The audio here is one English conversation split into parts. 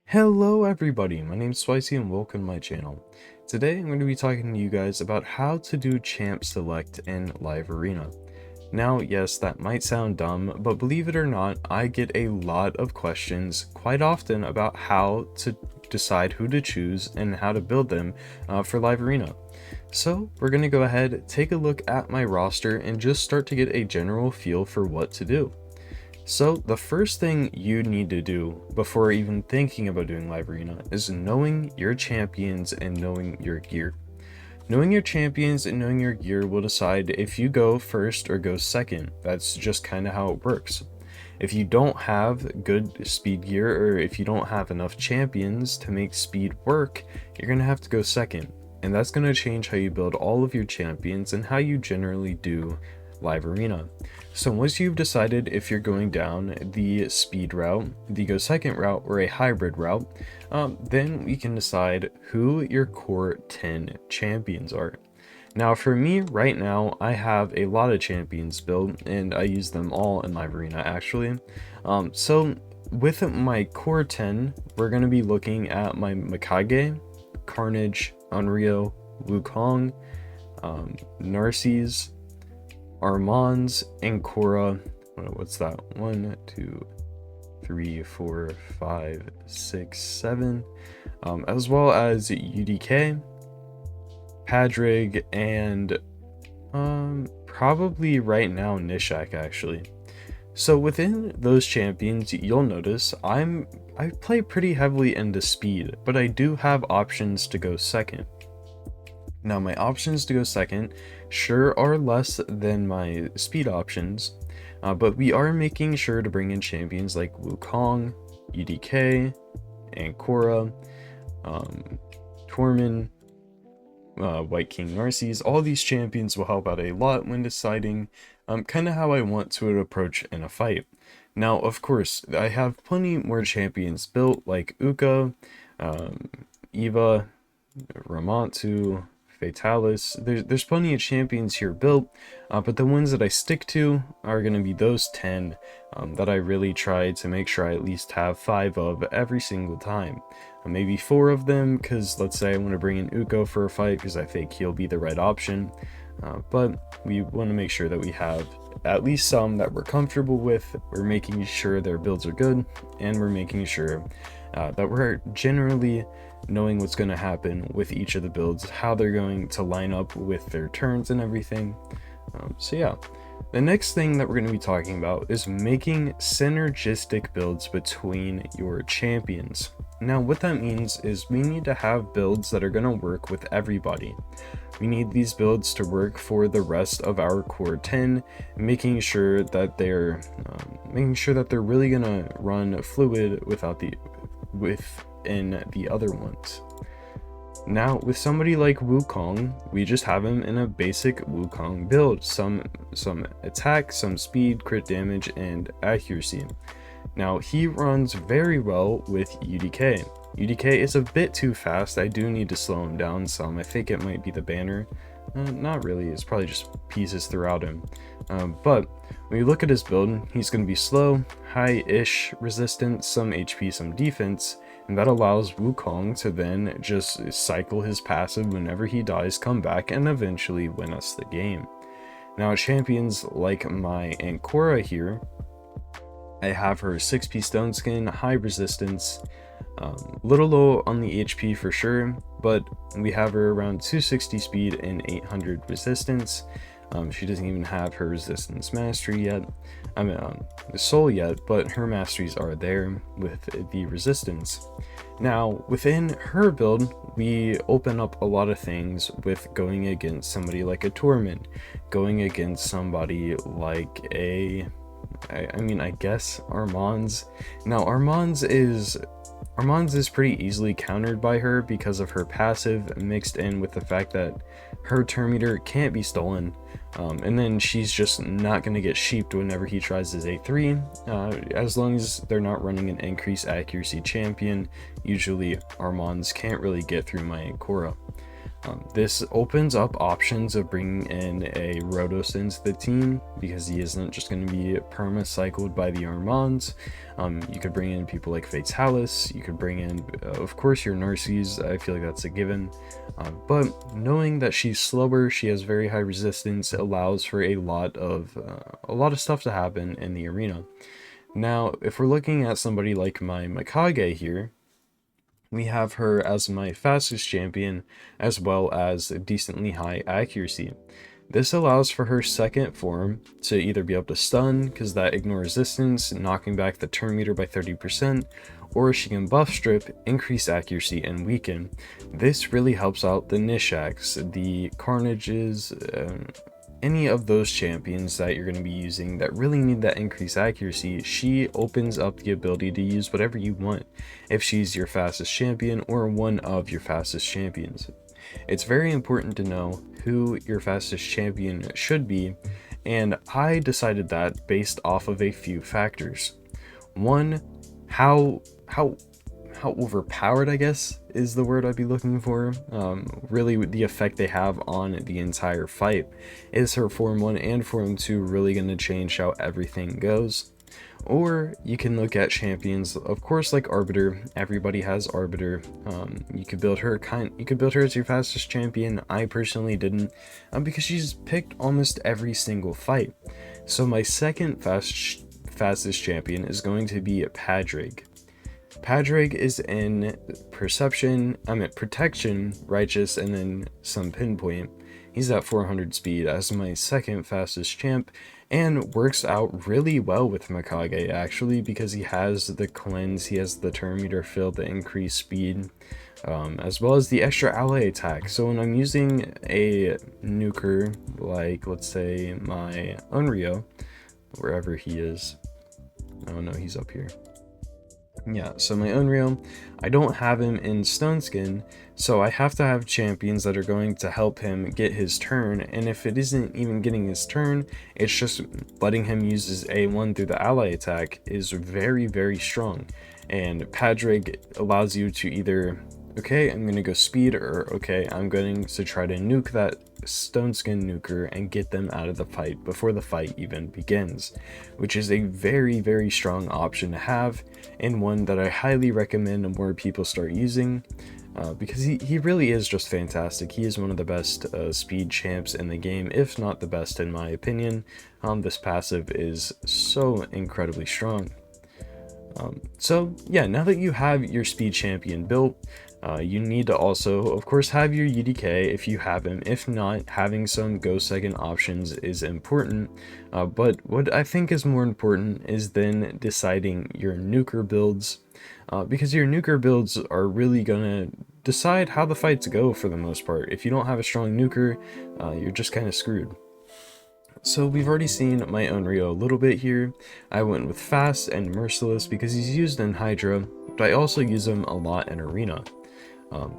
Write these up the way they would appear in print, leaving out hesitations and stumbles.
Hello everybody, my name's Spicy and welcome to my channel. Today I'm going to be talking to you guys about how to do champ select in live arena. Now yes, that might sound dumb, but believe it or not, I get a lot of questions quite often about how to decide who to choose and how to build them for live arena. So we're going to go ahead, take a look at my roster and just start to get a general feel for what to do. So the first thing you need to do before even thinking about doing live arena is knowing your champions and knowing your gear. Knowing your champions and knowing your gear will decide if you go first or go second. That's just kind of how it works. If you don't have good speed gear, or if you don't have enough champions to make speed work, you're going to have to go second. And that's going to change how you build all of your champions and how you generally do live arena. So once you've decided if you're going down the speed route, the go second route, or a hybrid route, then we can decide who your core 10 champions are. Now for me right now, I have a lot of champions built and I use them all in live arena actually. So with my core 10, we're going to be looking at my Mikage, Carnage, Unryo, Wukong, Narcisse, Armands, and Korra. What's that? 1, 2, 3, 4, 5, 6, 7. As well as UDK, Padrig, and probably right now Nishak actually. So within those champions, you'll notice I play pretty heavily into speed, but I do have options to go second. Now my options to go second sure are less than my speed options, but we are making sure to bring in champions like Wukong, UDK, and Korra, Tormin, White King Narcisse. All these champions will help out a lot when deciding kind of how I want to approach in a fight. Now of course I have plenty more champions built like Uka, Eva, Ramantu, Fatalis. There's plenty of champions here built, but the ones that I stick to are going to be those 10 that I really try to make sure I at least have 5 of every single time. Maybe 4 of them, because let's say I want to bring in Uko for a fight because I think he'll be the right option, but we want to make sure that we have at least some that we're comfortable with. We're making sure their builds are good, and we're making sure that we're generally knowing what's going to happen with each of the builds, how they're going to line up with their turns and everything. So yeah, the next thing that we're going to be talking about is making synergistic builds between your champions. Now what that means is we need to have builds that are going to work with everybody. We need these builds to work for the rest of our core 10, making sure that they're really going to run fluid within the other ones. Now with somebody like Wukong, we just have him in a basic Wukong build, some attack, some speed, crit damage, and accuracy. Now he runs very well with UDK. UDK is a bit too fast. I do need to slow him down some. I think it might be the banner. Not really, it's probably just pieces throughout him. But when you look at his build, he's going to be slow, high-ish resistance, some HP, some defense, and that allows Wukong to then just cycle his passive whenever he dies, come back, and eventually win us the game. Now champions like my Ankora here, I have her 6P stone skin, high resistance, little low on the HP for sure, but we have her around 260 speed and 800 resistance. She doesn't even have her resistance mastery yet, the soul yet, but her masteries are there with the resistance. Now within her build, we open up a lot of things with going against somebody like a Tormin, going against somebody like I guess Armands. Now Armands is pretty easily countered by her because of her passive, mixed in with the fact that her turn meter can't be stolen, and then she's just not going to get sheeped whenever he tries his A3. As long as they're not running an increased accuracy champion, usually Armands can't really get through my Korra. This opens up options of bringing in a Rotos into the team, because he isn't just going to be perma-cycled by the Armands. You could bring in people like Fatalis, you could bring in, of course, your Narcies. I feel like that's a given. But knowing that she's slower, she has very high resistance, allows for a lot of stuff to happen in the arena. Now, if we're looking at somebody like my Mikage here, we have her as my fastest champion, as well as a decently high accuracy. This allows for her second form to either be able to stun, because that ignore resistance, knocking back the turn meter by 30%, or she can buff strip, increase accuracy, and weaken. This really helps out the Nishaks, the Carnages, any of those champions that you're going to be using that really need that increased accuracy. She opens up the ability to use whatever you want if she's your fastest champion or one of your fastest champions. It's very important to know who your fastest champion should be, and I decided that based off of a few factors. One, how overpowered, I guess, is the word I'd be looking for. Really, the effect they have on the entire fight. Is her Form 1 and Form 2 really going to change how everything goes? Or you can look at champions, of course, like Arbiter. Everybody has Arbiter. You could build her as your fastest champion. I personally didn't, because she's picked almost every single fight. So my second fastest champion is going to be Padraig. Padraig is in protection, righteous, and then some pinpoint. He's at 400 speed as my second fastest champ, and works out really well with Mikage, actually, because he has the cleanse, he has the turn meter fill, the increased speed, as well as the extra ally attack. So when I'm using a nuker, like let's say my Unryo, wherever he is, oh no, he's up here. Yeah, so my Unreal, I don't have him in Stone Skin, so I have to have champions that are going to help him get his turn, and if it isn't even getting his turn, it's just letting him use his A1 through the ally attack is very, very strong. And Padraig allows you to either, okay, I'm going to go speed, or okay, I'm going to try to nuke that Stone Skin nuker and get them out of the fight before the fight even begins, which is a very, very strong option to have, and one that I highly recommend more people start using, because he really is just fantastic. He is one of the best speed champs in the game, if not the best in my opinion. This passive is so incredibly strong. So yeah, now that you have your speed champion built, you need to also, of course, have your UDK if you have him. If not, having some go second options is important. But what I think is more important is then deciding your nuker builds, because your nuker builds are really gonna decide how the fights go for the most part. If you don't have a strong nuker, you're just kind of screwed. So we've already seen my Unryo a little bit here. I went with Fast and Merciless because he's used in Hydra, but I also use him a lot in Arena.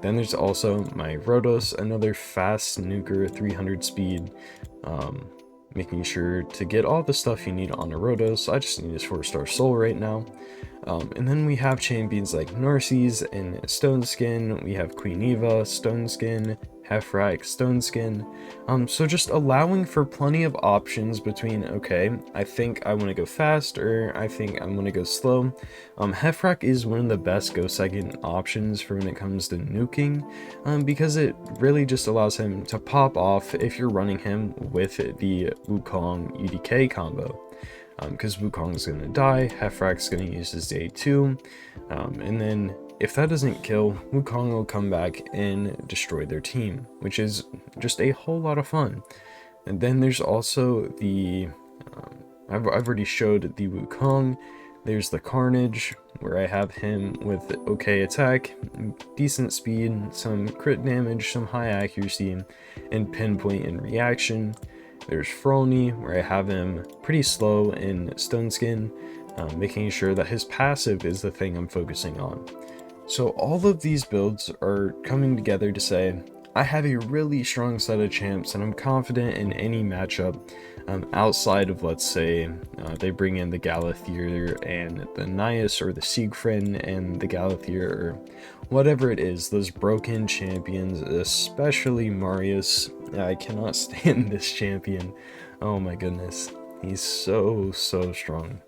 Then there's also my Rotos, another fast nuker, 300 speed, making sure to get all the stuff you need on a Rotos. I just need his 4-star soul right now. And then we have champions like Narcies and Stone Skin. We have Queen Eva, Stone Skin, Heffrak, Stone Skin. So just allowing for plenty of options between, okay, I think I want to go fast, or I think I'm going to go slow. Heffrak is one of the best go second options for when it comes to nuking, because it really just allows him to pop off if you're running him with the Wukong UDK combo. Because Wukong's going to die, Heffrak's going to use his A2, and then if that doesn't kill, Wukong will come back and destroy their team, which is just a whole lot of fun. And then there's also the, I've already showed the Wukong. There's the Carnage, where I have him with okay attack, decent speed, some crit damage, some high accuracy, and pinpoint and reaction. There's Frolny, where I have him pretty slow in Stone Skin, making sure that his passive is the thing I'm focusing on. So all of these builds are coming together to say, I have a really strong set of champs, and I'm confident in any matchup outside of, let's say, they bring in the Galathier and the Nias, or the Siegfried and the Galathier, or whatever it is, those broken champions, especially Marius. I cannot stand this champion. Oh my goodness. He's so strong.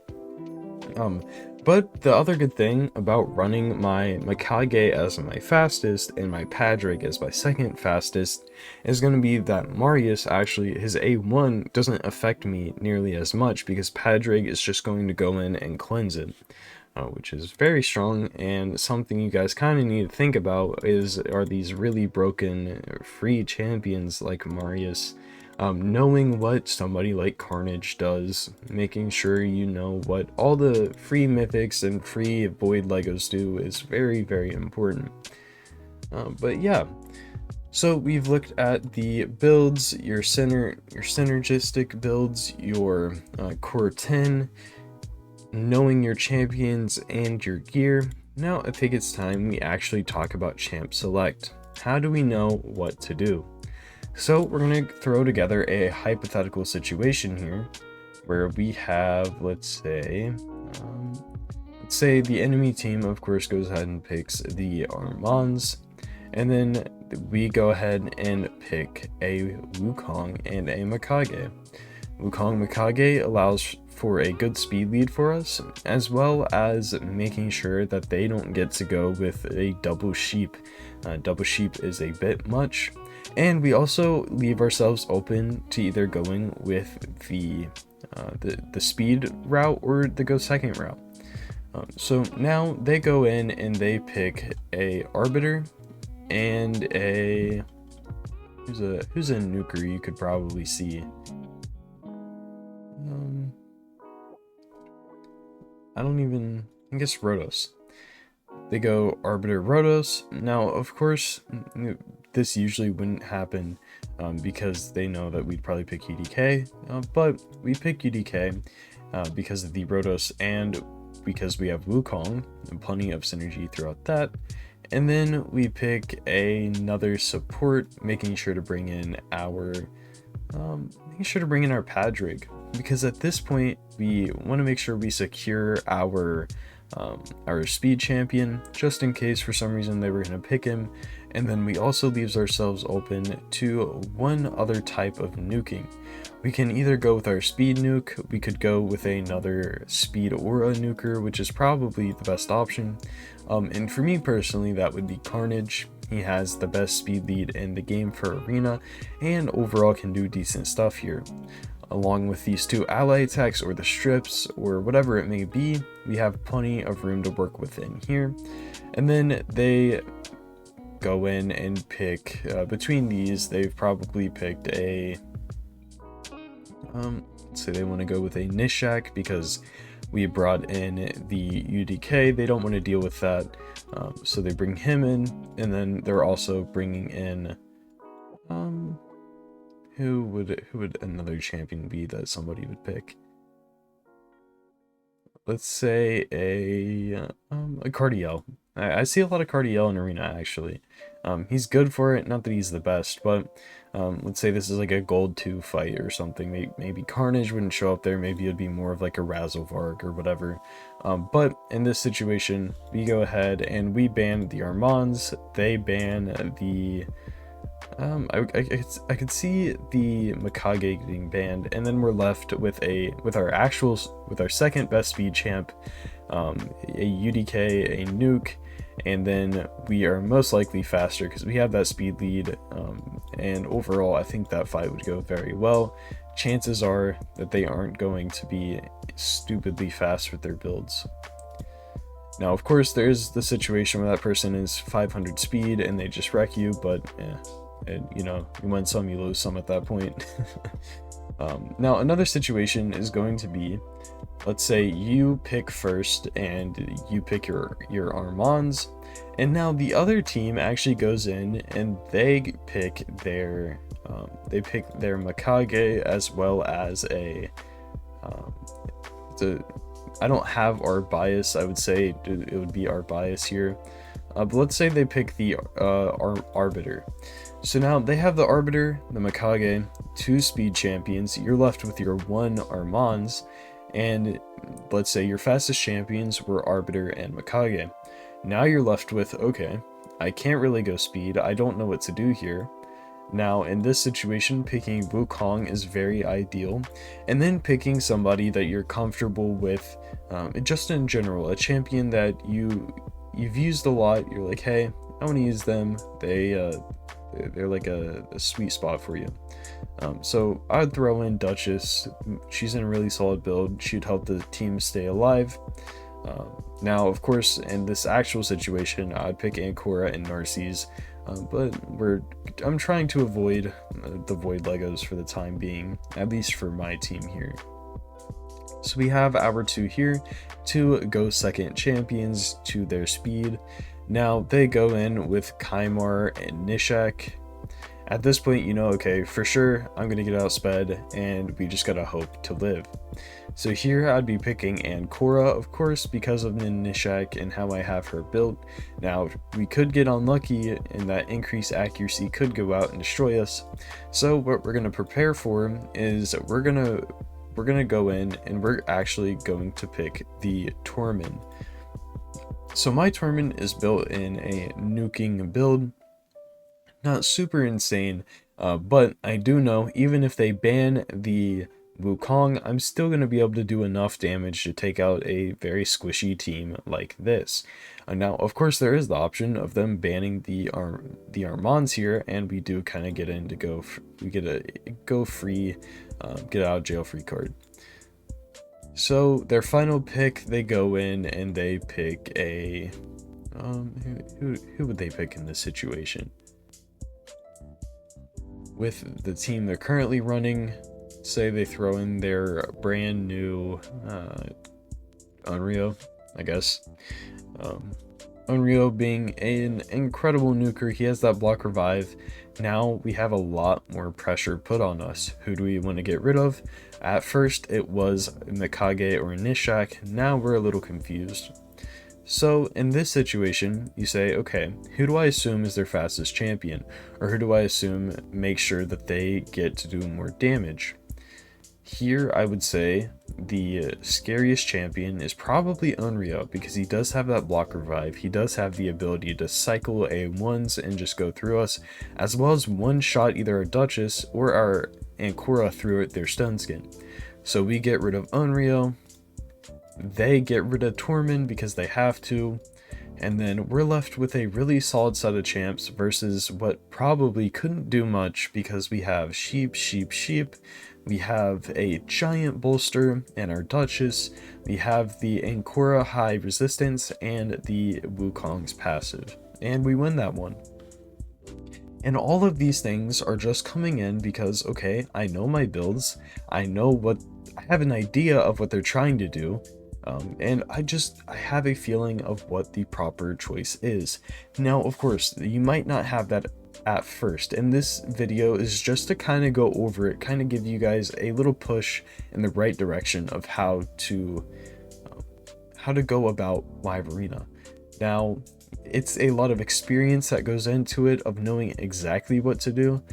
But the other good thing about running my Mikage as my fastest and my Patrick as my second fastest is going to be that Marius, actually, his A1 doesn't affect me nearly as much, because Patrick is just going to go in and cleanse it. Which is very strong, and something you guys kind of need to think about are these really broken free champions like Marius. Knowing what somebody like Carnage does, making sure you know what all the free mythics and free void Legos do is very important. But yeah, so we've looked at the builds, your synergistic builds, your core 10, knowing your champions and your gear. Now I think it's time we actually talk about champ select. How do we know what to do? So we're going to throw together a hypothetical situation here where we have, let's say the enemy team, of course, goes ahead and picks the Armands, and then we go ahead and pick a Wukong and a Mikage. Wukong Mikage allows for a good speed lead for us, as well as making sure that they don't get to go with a double sheep. Double sheep is a bit much. And we also leave ourselves open to either going with the speed route or the go second route. So now they go in and they pick a Arbiter and a who's a nuker you could probably see. I guess Rotos. They go Arbiter Rotos. Now, of course, this usually wouldn't happen because they know that we'd probably pick UDK, but we pick UDK because of the Rotos and because we have Wukong and plenty of synergy throughout that. And then we pick another support, making sure to bring in our Padraig, because at this point we want to make sure we secure our speed champion, just in case for some reason they were going to pick him. And then we also leaves ourselves open to one other type of nuking. We can either go with our speed nuke, we could go with another speed aura nuker, which is probably the best option. And for me personally, that would be Carnage. He has the best speed lead in the game for arena, and overall can do decent stuff here. Along with these two ally attacks or the strips or whatever it may be, we have plenty of room to work within here. And then they go in and pick between these. They've probably picked a let's say they want to go with a Nishak because we brought in the UDK. They don't want to deal with that, so they bring him in. And then they're also bringing in who would another champion be that somebody would pick? Let's say a Cardiel. I see a lot of Cardiel in arena, actually. He's good for it, not that he's the best, but let's say this is like a gold 2 fight or something. Maybe Carnage wouldn't show up there, maybe it'd be more of like a Razzlevarg or whatever. But in this situation, we go ahead and we ban the Armands, they ban the I could see the Mikage getting banned, and then we're left with our second best speed champ, a UDK, a nuke, and then we are most likely faster because we have that speed lead, and overall I think that fight would go very well. Chances are that they aren't going to be stupidly fast with their builds. Now, of course, there's the situation where that person is 500 speed and they just wreck you, but and you win some, you lose some at that point. Now, another situation is going to be, let's say you pick first and you pick your Armands, and now the other team actually goes in and they pick their Mikage, as well as I don't have our bias. I would say it would be our bias here. But let's say they pick the Arbiter. So now they have the Arbiter, the Mikage, 2 speed champions. You're left with your 1 Armands, and let's say your fastest champions were Arbiter and Mikage. Now you're left with, okay, I can't really go speed. I don't know what to do here. Now, in this situation, picking Wukong is very ideal, and then picking somebody that you're comfortable with, just in general, a champion that you've used a lot. You're like, hey, I want to use them. They're like a sweet spot for you. So I'd throw in Duchess. She's in a really solid build. She'd help the team stay alive. Now, of course, in this actual situation, I'd pick Ancora and Narcisse, but I'm trying to avoid the Void Legos for the time being, at least for my team here. So we have our 2 here, 2 go second champions to their speed. Now they go in with Kymar and Nishak. At this point, you know, okay, for sure, I'm going to get outsped, and we just gotta hope to live. So here I'd be picking Ancora, of course, because of Nishak and how I have her built. Now, we could get unlucky, and that increased accuracy could go out and destroy us. So what we're going to prepare for is we're gonna go in, and we're actually going to pick the Tormund. So my Tormund is built in a nuking build. Not super insane, but I do know even if they ban the Wukong, I'm still going to be able to do enough damage to take out a very squishy team like this. Now, of course, there is the option of them banning the Armands here, and we do kind of get in to we get a go free, get out of jail free card. So their final pick, they go in and they pick a who would they pick in this situation? With the team they're currently running, say they throw in their brand new Unreal, I guess. Unreal being an incredible nuker, he has that block revive. Now we have a lot more pressure put on us. Who do we want to get rid of? At first it was Mikage or Nishak, now we're a little confused. So in this situation, you say, okay, who do I assume is their fastest champion? Or who do I assume makes sure that they get to do more damage? Here, I would say the scariest champion is probably Unreal, because he does have that block revive. He does have the ability to cycle A1s and just go through us, as well as one-shot either our Duchess or our Ancora through their stun skin. So we get rid of Unreal. They get rid of Tormund because they have to, and then we're left with a really solid set of champs versus what probably couldn't do much because we have sheep, we have a giant bolster and our Duchess, we have the Ancora high resistance and the Wukong's passive, and we win that one. And all of these things are just coming in because, okay, I know my builds, I have an idea of what they're trying to do, and I have a feeling of what the proper choice is. Now, of course, you might not have that at first, and this video is just to kind of go over it, kind of give you guys a little push in the right direction of how to go about Live Arena. Now, it's a lot of experience that goes into it of knowing exactly what to do,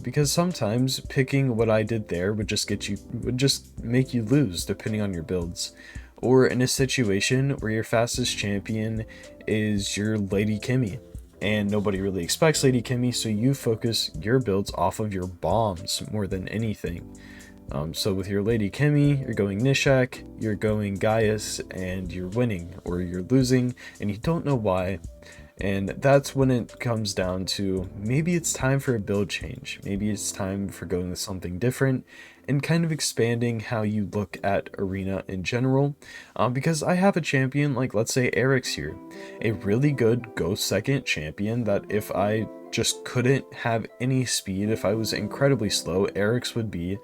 because sometimes picking what I did there would just make you lose depending on your builds. Or in a situation where your fastest champion is your Lady Kimmy, and nobody really expects Lady Kimmy, so you focus your builds off of your bombs more than anything. So with your Lady Kimmy, you're going Nishak, you're going Gaius, and you're winning, or you're losing, and you don't know why. And that's when it comes down to maybe it's time for a build change. Maybe it's time for going with something different and kind of expanding how you look at Arena in general. Because I have a champion like, let's say, Eric's here. A really good go second champion that if I just couldn't have any speed, if I was incredibly slow, Eric's would be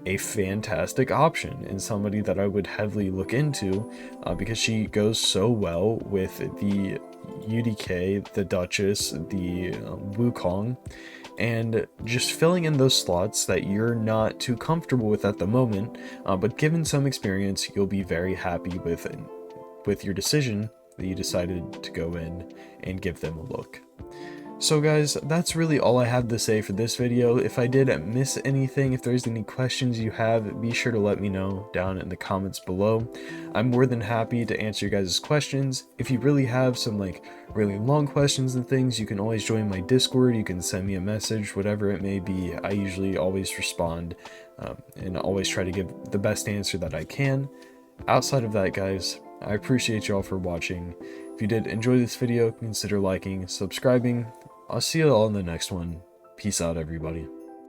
a fantastic option and somebody that I would heavily look into because she goes so well with the UDK, the Duchess, the Wukong, and just filling in those slots that you're not too comfortable with at the moment, but given some experience, you'll be very happy with your decision that you decided to go in and give them a look. So guys, that's really all I have to say for this video. If I did miss anything, if there's any questions you have, be sure to let me know down in the comments below. I'm more than happy to answer your guys' questions. If you really have some like really long questions and things, you can always join my Discord. You can send me a message, whatever it may be. I usually always respond and always try to give the best answer that I can. Outside of that, guys, I appreciate y'all for watching. If you did enjoy this video, consider liking, subscribing. I'll see you all in the next one. Peace out, everybody.